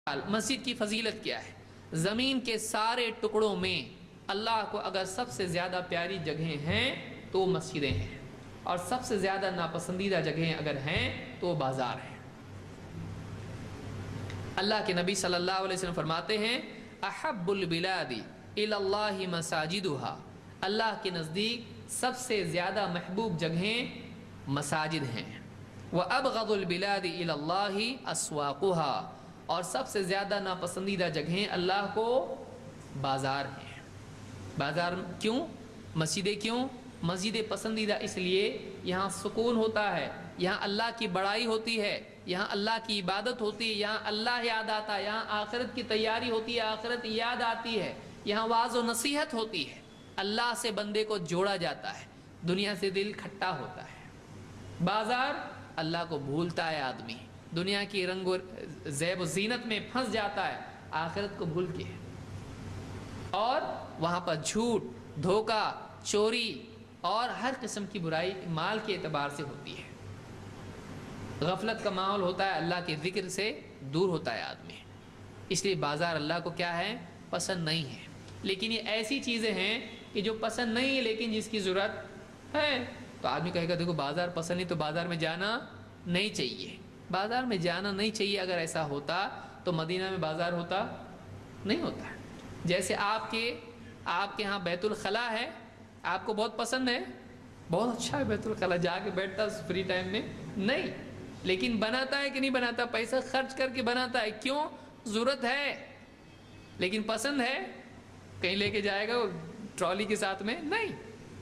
مسجد کی فضیلت کیا ہے؟ زمین کے سارے ٹکڑوں میں اللہ کو اگر سب سے زیادہ پیاری جگہیں ہیں تو وہ مسجدیں ہیں، اور سب سے زیادہ ناپسندیدہ جگہیں اگر ہیں تو وہ بازار ہیں۔ اللہ کے نبی صلی اللہ علیہ وسلم فرماتے ہیں احب البلاد الی اللہ مساجدها، اللہ کے نزدیک سب سے زیادہ محبوب جگہیں مساجد ہیں۔ وابغض البلاد الی اللہ اسواقها، اور سب سے زیادہ ناپسندیدہ جگہیں اللہ کو بازار ہیں۔ بازار کیوں؟ مسجدیں کیوں؟ مسجدیں پسندیدہ اس لیے یہاں سکون ہوتا ہے، یہاں اللہ کی بڑائی ہوتی ہے، یہاں اللہ کی عبادت ہوتی ہے، یہاں اللہ یاد آتا ہے، یہاں آخرت کی تیاری ہوتی ہے، آخرت یاد آتی ہے، یہاں واعظ و نصیحت ہوتی ہے، اللہ سے بندے کو جوڑا جاتا ہے، دنیا سے دل کھٹا ہوتا ہے۔ بازار اللہ کو بھولتا ہے آدمی، دنیا کی رنگ و زیب و زینت میں پھنس جاتا ہے، آخرت کو بھول کے، اور وہاں پر جھوٹ، دھوکہ، چوری اور ہر قسم کی برائی مال کے اعتبار سے ہوتی ہے۔ غفلت کا ماحول ہوتا ہے، اللہ کے ذکر سے دور ہوتا ہے آدمی، اس لیے بازار اللہ کو کیا ہے؟ پسند نہیں ہے۔ لیکن یہ ایسی چیزیں ہیں کہ جو پسند نہیں ہے لیکن جس کی ضرورت ہے، تو آدمی کہے گا دیکھو بازار پسند نہیں تو بازار میں جانا نہیں چاہیے، بازار میں جانا نہیں چاہیے۔ اگر ایسا ہوتا تو مدینہ میں بازار ہوتا نہیں ہوتا۔ جیسے آپ کے ہاں بیت الخلاء ہے، آپ کو بہت پسند ہے، بہت اچھا ہے بیت الخلاء، جا کے بیٹھتا فری ٹائم میں نہیں، لیکن بناتا ہے کہ نہیں بناتا؟ پیسہ خرچ کر کے بناتا ہے، کیوں؟ ضرورت ہے، لیکن پسند ہے؟ کہیں لے کے جائے گا ٹرالی کے ساتھ میں؟ نہیں،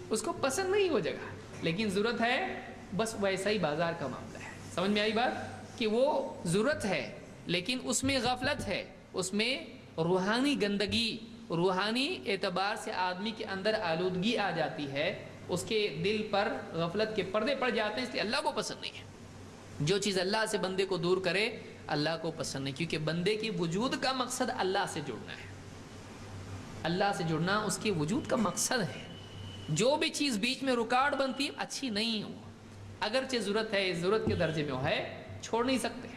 اس کو پسند نہیں وہ جگہ، لیکن ضرورت ہے۔ بس ویسا ہی بازار کا معاملہ ہے۔ سمجھ میں آئی بات؟ کہ وہ ضرورت ہے لیکن اس میں غفلت ہے، اس میں روحانی گندگی، روحانی اعتبار سے آدمی کے اندر آلودگی آ جاتی ہے، اس کے دل پر غفلت کے پردے پڑ جاتے ہیں، اس لیے اللہ کو پسند نہیں ہے۔ جو چیز اللہ سے بندے کو دور کرے اللہ کو پسند نہیں، کیونکہ بندے کے وجود کا مقصد اللہ سے جڑنا ہے، اللہ سے جڑنا اس کے وجود کا مقصد ہے۔ جو بھی چیز بیچ میں رکاوٹ بنتی اچھی نہیں ہو، اگرچہ ضرورت ہے، ضرورت کے درجے میں ہے، چھوڑ نہیں سکتے،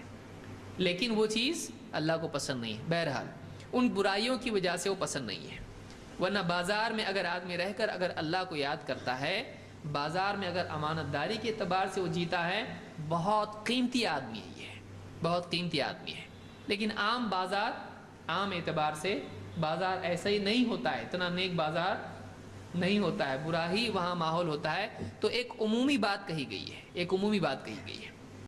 لیکن وہ چیز اللہ کو پسند نہیں ہے۔ بہرحال ان برائیوں کی وجہ سے وہ پسند نہیں ہے۔ ورنہ بازار میں اگر آدمی رہ کر اگر اللہ کو یاد کرتا ہے، بازار میں اگر امانت داری کے اعتبار سے وہ جیتا ہے، بہت قیمتی آدمی ہے، یہ بہت قیمتی آدمی ہے۔ لیکن عام بازار، عام اعتبار سے بازار ایسا ہی نہیں ہوتا ہے، اتنا نیک بازار نہیں ہوتا ہے، برا ہی وہاں ماحول ہوتا ہے۔ تو ایک عمومی بات کہی گئی ہے، ایک عمومی بات کہی گئی ہے۔